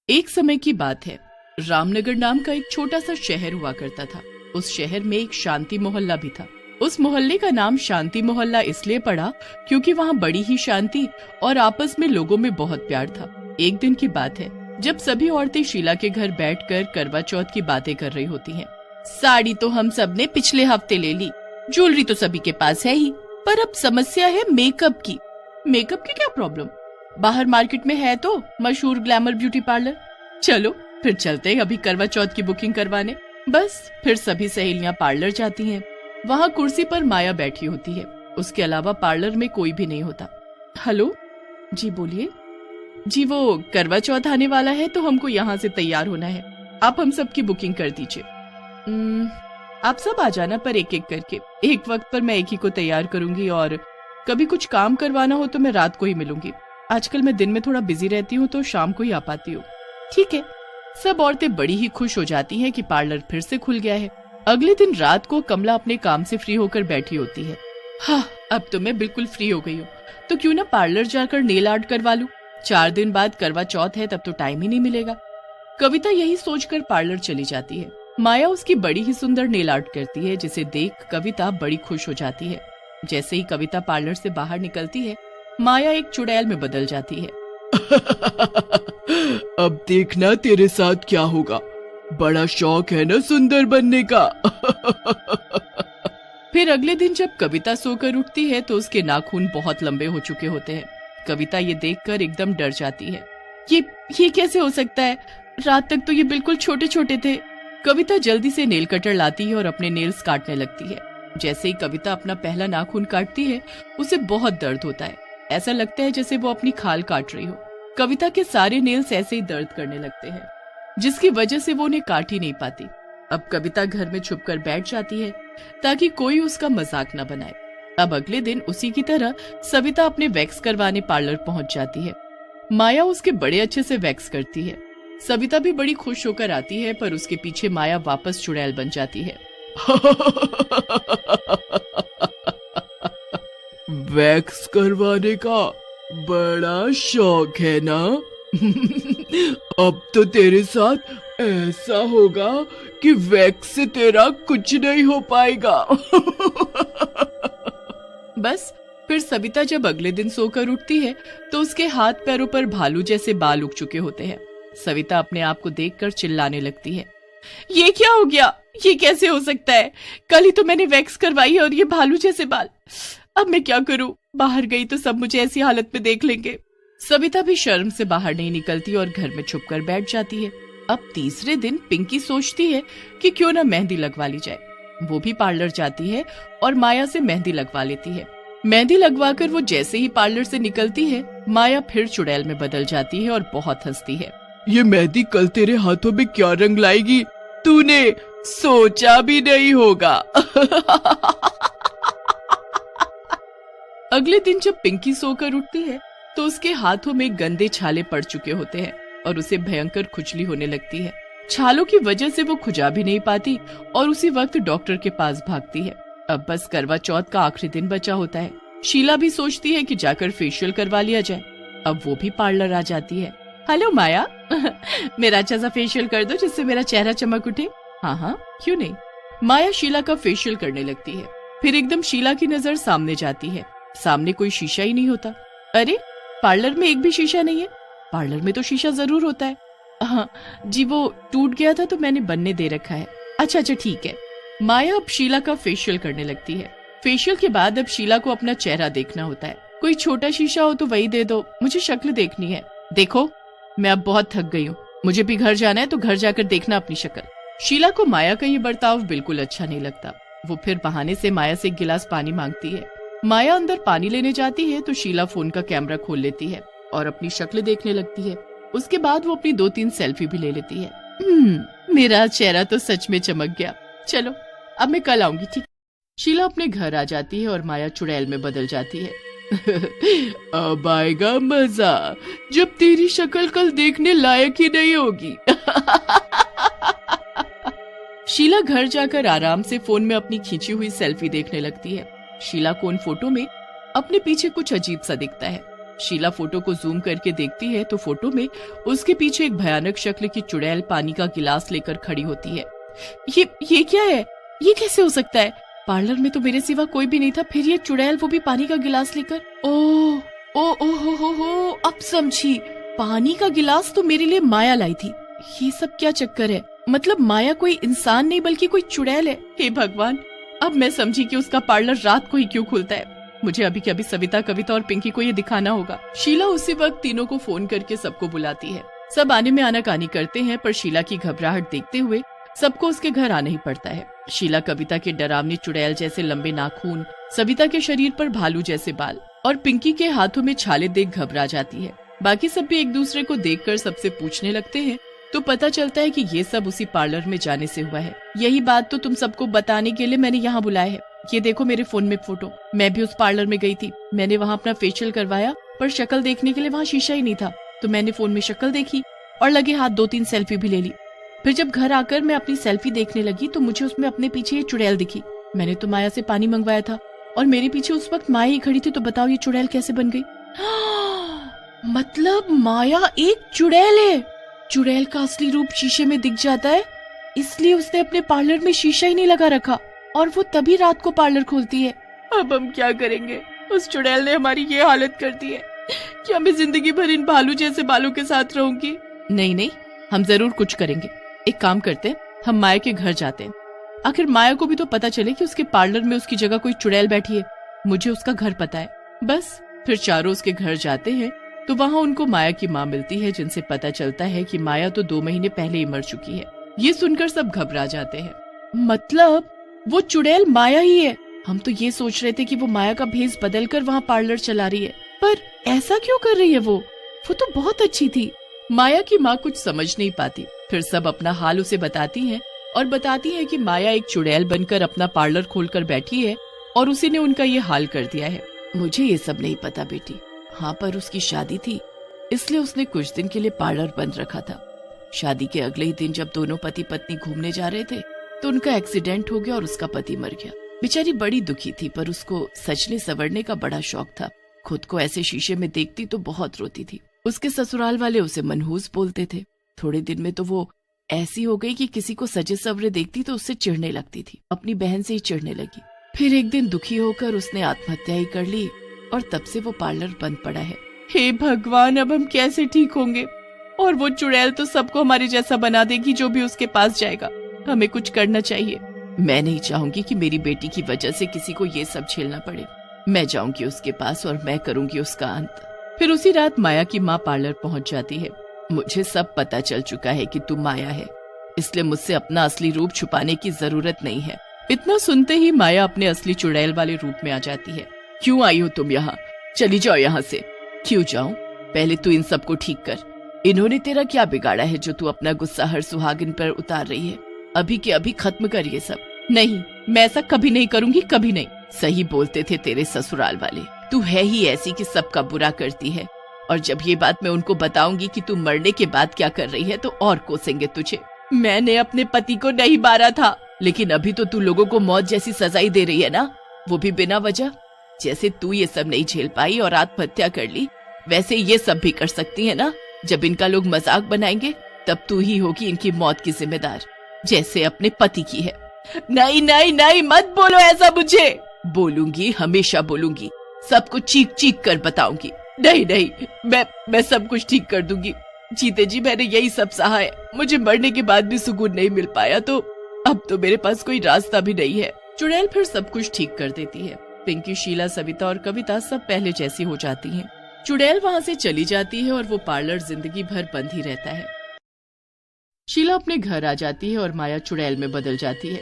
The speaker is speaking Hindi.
एक समय की बात है। रामनगर नाम का एक छोटा सा शहर हुआ करता था। उस शहर में एक शांति मोहल्ला भी था। उस मोहल्ले का नाम शांति मोहल्ला इसलिए पड़ा क्योंकि वहाँ बड़ी ही शांति और आपस में लोगों में बहुत प्यार था। एक दिन की बात है जब सभी औरतें शीला के घर बैठकर करवा चौथ की बातें कर रही होती हैं। साड़ी तो हम सब ने पिछले हफ्ते ले ली, ज्वेलरी तो सभी के पास है ही, पर अब समस्या है मेकअप की। मेकअप की क्या प्रॉब्लम? बाहर मार्केट में है तो मशहूर ग्लैमर ब्यूटी पार्लर। चलो फिर चलते हैं अभी करवा चौथ की बुकिंग करवाने। बस फिर सभी सहेलियां पार्लर जाती हैं। वहाँ कुर्सी पर माया बैठी होती है। उसके अलावा पार्लर में कोई भी नहीं होता। हेलो जी, बोलिए जी। वो करवा चौथ आने वाला है तो हमको यहाँ से तैयार होना है। आप हम सब की बुकिंग कर दीजिए। आप सब आ जाना, पर एक एक करके। एक वक्त पर मैं एक ही को तैयार करूंगी और कभी कुछ काम करवाना हो तो मैं रात को ही मिलूंगी। आजकल मैं दिन में थोड़ा बिजी रहती हूँ तो शाम को ही आ पाती हूँ। ठीक है। सब औरतें बड़ी ही खुश हो जाती हैं कि पार्लर फिर से खुल गया है। अगले दिन रात को कमला अपने काम से फ्री होकर बैठी होती है। हाँ, अब तो मैं बिल्कुल फ्री हो गई हूँ, तो क्यों ना पार्लर जाकर नेल आर्ट करवा लूं। 4 दिन बाद करवा चौथ है, तब तो टाइम ही नहीं मिलेगा। कविता यही सोचकर पार्लर चली जाती है। माया उसकी बड़ी ही सुंदर नेल आर्ट करती है, जिसे देख कविता बड़ी खुश हो जाती है। जैसे ही कविता पार्लर से बाहर निकलती है, माया एक चुड़ैल में बदल जाती है। अब देखना तेरे साथ क्या होगा। बड़ा शौक है ना सुंदर बनने का। फिर अगले दिन जब कविता सोकर उठती है तो उसके नाखून बहुत लंबे हो चुके होते हैं। कविता ये देखकर एकदम डर जाती है। ये कैसे हो सकता है? रात तक तो ये बिल्कुल छोटे छोटे थे। कविता जल्दी से नेल कटर लाती है और अपने नेल्स काटने लगती है। जैसे ही कविता अपना पहला नाखून काटती है, उसे बहुत दर्द होता है। ऐसा लगता है जैसे वो अपनी खाल काट रही हो। कविता के सारे नेल्स ऐसे ही दर्द करने लगते हैं, जिसकी वजह से वो उन्हें काट ही नहीं पाती। अब कविता घर में छुपकर बैठ जाती है ताकि कोई उसका मजाक न बनाए। अब अगले दिन उसी की तरह सविता अपने वैक्स करवाने पार्लर पहुंच जाती है। माया उसके बड़े अच्छे से वैक्स करती है। सविता भी बड़ी खुश होकर आती है, पर उसके पीछे माया वापस चुड़ैल बन जाती है। वैक्स करवाने का बड़ा शौक है ना? अब तो तेरे साथ ऐसा होगा कि वैक्स से तेरा कुछ नहीं हो पाएगा। बस फिर सविता जब अगले दिन सोकर उठती है तो उसके हाथ पैरों पर भालू जैसे बाल उग चुके होते हैं। सविता अपने आप को देखकर चिल्लाने लगती है। ये क्या हो गया? ये कैसे हो सकता है? कल ही तो मैंने वैक्स करवाई और ये भालू जैसे बाल। अब मैं क्या करूं? बाहर गई तो सब मुझे ऐसी हालत में देख लेंगे। सविता भी शर्म से बाहर नहीं निकलती और घर में छुपकर बैठ जाती है। अब तीसरे दिन पिंकी सोचती है कि क्यों ना मेहंदी लगवा ली जाए। वो भी पार्लर जाती है और माया से मेहंदी लगवा लेती है। मेहंदी लगवाकर वो जैसे ही पार्लर से निकलती है, माया फिर चुड़ैल में बदल जाती है और बहुत हंसती है। ये मेहंदी कल तेरे हाथों में क्या रंग लाएगी, तूने सोचा भी नहीं होगा। अगले दिन जब पिंकी सोकर उठती है तो उसके हाथों में गंदे छाले पड़ चुके होते हैं और उसे भयंकर खुजली होने लगती है। छालों की वजह से वो खुजा भी नहीं पाती और उसी वक्त डॉक्टर के पास भागती है। अब बस करवा चौथ का आखिरी दिन बचा होता है। शीला भी सोचती है कि जाकर फेशियल करवा लिया जाए। अब वो भी पार्लर आ जाती है। हेलो माया, मेरा अच्छा सा फेशियल कर दो जिससे मेरा चेहरा चमक उठे। हाँ, क्यों नहीं। माया शीला का फेशियल करने लगती है। फिर एकदम शीला की नजर सामने जाती है। सामने कोई शीशा ही नहीं होता। अरे, पार्लर में एक भी शीशा नहीं है। पार्लर में तो शीशा जरूर होता है। हाँ जी, वो टूट गया था तो मैंने बनने दे रखा है। अच्छा ठीक है। माया अब शीला का फेशियल करने लगती है। फेशियल के बाद अब शीला को अपना चेहरा देखना होता है। कोई छोटा शीशा हो तो वही दे दो, मुझे शक्ल देखनी है। देखो, मैं अब बहुत थक गई हूँ, मुझे भी घर जाना है, तो घर जाकर देखना अपनी शक्ल। शीला को माया का ये बर्ताव बिल्कुल अच्छा नहीं लगता। वो फिर बहाने से माया से एक गिलास पानी मांगती है। माया अंदर पानी लेने जाती है तो शीला फोन का कैमरा खोल लेती है और अपनी शक्ल देखने लगती है। उसके बाद वो अपनी 2-3 सेल्फी भी ले लेती है। मेरा चेहरा तो सच में चमक गया। चलो अब मैं कल आऊंगी, ठीक? शीला अपने घर आ जाती है और माया चुड़ैल में बदल जाती है। अब आएगा मजा जब तेरी शक्ल कल देखने लायक ही नहीं होगी। शीला घर जाकर आराम से फोन में अपनी खींची हुई सेल्फी देखने लगती है। शीला को उन फोटो में अपने पीछे कुछ अजीब सा दिखता है। शीला फोटो को जूम करके देखती है तो फोटो में उसके पीछे एक भयानक शक्ल की चुड़ैल पानी का गिलास लेकर खड़ी होती है। ये क्या है? ये कैसे हो सकता है? पार्लर में तो मेरे सिवा कोई भी नहीं था, फिर ये चुड़ैल वो भी पानी का गिलास लेकर। ओ, अब समझी। पानी का गिलास तो मेरे लिए माया लाई थी। ये सब क्या चक्कर है? मतलब माया कोई इंसान नहीं बल्कि कोई चुड़ैल है। हे भगवान, अब मैं समझी कि उसका पार्लर रात को ही क्यों खुलता है। मुझे अभी के अभी सविता, कविता और पिंकी को ये दिखाना होगा। शीला उसी वक्त तीनों को फोन करके सबको बुलाती है। सब आने में आनाकानी करते हैं, पर शीला की घबराहट देखते हुए सबको उसके घर आना ही पड़ता है। शीला कविता के डरावनी चुड़ैल जैसे लंबे नाखून, सविता के शरीर पर भालू जैसे बाल और पिंकी के हाथों में छाले देख घबरा जाती है। बाकी सब भी एक दूसरे को देखकर सबसे पूछने लगते हैं, तो पता चलता है कि ये सब उसी पार्लर में जाने से हुआ है। यही बात तो तुम सबको बताने के लिए मैंने यहाँ बुलाया है। ये देखो मेरे फोन में फोटो, मैं भी उस पार्लर में गई थी। मैंने वहाँ अपना फेशियल करवाया, पर शक्ल देखने के लिए वहाँ शीशा ही नहीं था, तो मैंने फोन में शक्ल देखी और लगे हाथ 2-3 सेल्फी भी ले ली। फिर जब घर आकर मैं अपनी सेल्फी देखने लगी तो मुझे उसमें अपने पीछे ये चुड़ैल दिखी। मैंने तो माया से पानी मंगवाया था और मेरे पीछे उस वक्त माया ही खड़ी थी, तो बताओ ये चुड़ैल कैसे बन गई? मतलब माया एक चुड़ैल है। चुड़ैल का असली रूप शीशे में दिख जाता है, इसलिए उसने अपने पार्लर में शीशा ही नहीं लगा रखा और वो तभी रात को पार्लर खोलती है। अब हम क्या करेंगे? उस चुड़ैल ने हमारी ये हालत कर दी है। क्या मैं जिंदगी भर इन भालू जैसे बालों के साथ रहूंगी? नहीं, हम जरूर कुछ करेंगे। एक काम करते हैं, हम माया के घर जाते हैं। आखिर माया को भी तो पता चले कि उसके पार्लर में उसकी जगह कोई चुड़ैल बैठी है। मुझे उसका घर पता है। बस फिर चारों उसके घर जाते हैं तो वहाँ उनको माया की माँ मिलती है, जिनसे पता चलता है कि माया तो 2 महीने पहले ही मर चुकी है। ये सुनकर सब घबरा जाते हैं। मतलब वो चुड़ैल माया ही है। हम तो ये सोच रहे थे कि वो माया का भेष बदलकर वहाँ पार्लर चला रही है, पर ऐसा क्यों कर रही है? वो तो बहुत अच्छी थी। माया की माँ कुछ समझ नहीं पाती। फिर सब अपना हाल उसे बताती हैं और बताती है कि माया एक चुड़ैल बनकर अपना पार्लर खोलकर बैठी है और उसी ने उनका ये हाल कर दिया है। मुझे ये सब नहीं पता बेटी। हाँ, पर उसकी शादी थी, इसलिए उसने कुछ दिन के लिए पार्लर बंद रखा था। शादी के अगले ही दिन जब दोनों पति पत्नी घूमने जा रहे थे तो उनका एक्सीडेंट हो गया और उसका पति मर गया। बेचारी बड़ी दुखी थी, पर उसको सजने संवरने का बड़ा शौक था। खुद को ऐसे शीशे में देखती तो बहुत रोती थी। उसके ससुराल वाले उसे मनहूस बोलते थे। थोड़े दिन में तो वो ऐसी हो गई कि किसी को सजे सवरे देखती तो उससे चिढ़ने लगती थी। अपनी बहन से ही चिढ़ने लगी। फिर एक दिन दुखी होकर उसने आत्महत्या ही कर ली और तब से वो पार्लर बंद पड़ा है। हे भगवान, अब हम कैसे ठीक होंगे? और वो चुड़ैल तो सबको हमारे जैसा बना देगी जो भी उसके पास जाएगा। हमें कुछ करना चाहिए। मैं नहीं चाहूंगी कि मेरी बेटी की वजह से किसी को ये सब झेलना पड़े। मैं जाऊंगी उसके पास और मैं करूंगी उसका अंत। फिर उसी रात माया की माँ पार्लर पहुंच जाती है। मुझे सब पता चल चुका है कि तू माया है, इसलिए मुझसे अपना असली रूप छुपाने की जरूरत नहीं है। इतना सुनते ही माया अपने असली चुड़ैल वाले रूप में आ जाती है। क्यों आई हो तुम यहाँ? चली जाओ यहाँ से। क्यों जाऊं? पहले तू इन सबको ठीक कर। इन्होंने तेरा क्या बिगाड़ा है जो तू अपना गुस्सा हर सुहागिन पर उतार रही है? अभी के अभी खत्म कर ये सब। नहीं, मैं ऐसा कभी नहीं करूंगी, कभी नहीं। सही बोलते थे तेरे ससुराल वाले, तू है ही ऐसी कि सबका बुरा करती है। और जब ये बात मैं उनको बताऊंगी कि तू मरने के बाद क्या कर रही है तो और कोसेंगे तुझे। मैंने अपने पति को नहीं मारा था, लेकिन अभी तो तू लोगों को मौत जैसी सजाई दे रही है ना, वो भी बिना वजह। जैसे तू ये सब नहीं झेल पाई और आत्महत्या कर ली, वैसे ये सब भी कर सकती है ना। जब इनका लोग मजाक बनाएंगे तब तू ही होगी इनकी मौत की जिम्मेदार, जैसे अपने पति की है। नहीं नहीं नहीं, मत बोलो ऐसा मुझे। बोलूंगी, हमेशा बोलूंगी, सबको चीख चीख कर बताऊंगी। नहीं नहीं, मैं सब कुछ ठीक कर दूंगी। जीते जी मैंने यही सब सहा है। मुझे मरने के बाद भी सुकून नहीं मिल पाया, तो अब तो मेरे पास कोई रास्ता भी नहीं है। चुड़ैल फिर सब कुछ ठीक कर देती है। पिंकी, शीला, सविता और कविता सब पहले जैसी हो जाती हैं। चुड़ैल वहाँ से चली जाती है और वो पार्लर जिंदगी भर बंद ही रहता है। शीला अपने घर आ जाती है और माया चुड़ैल में बदल जाती है।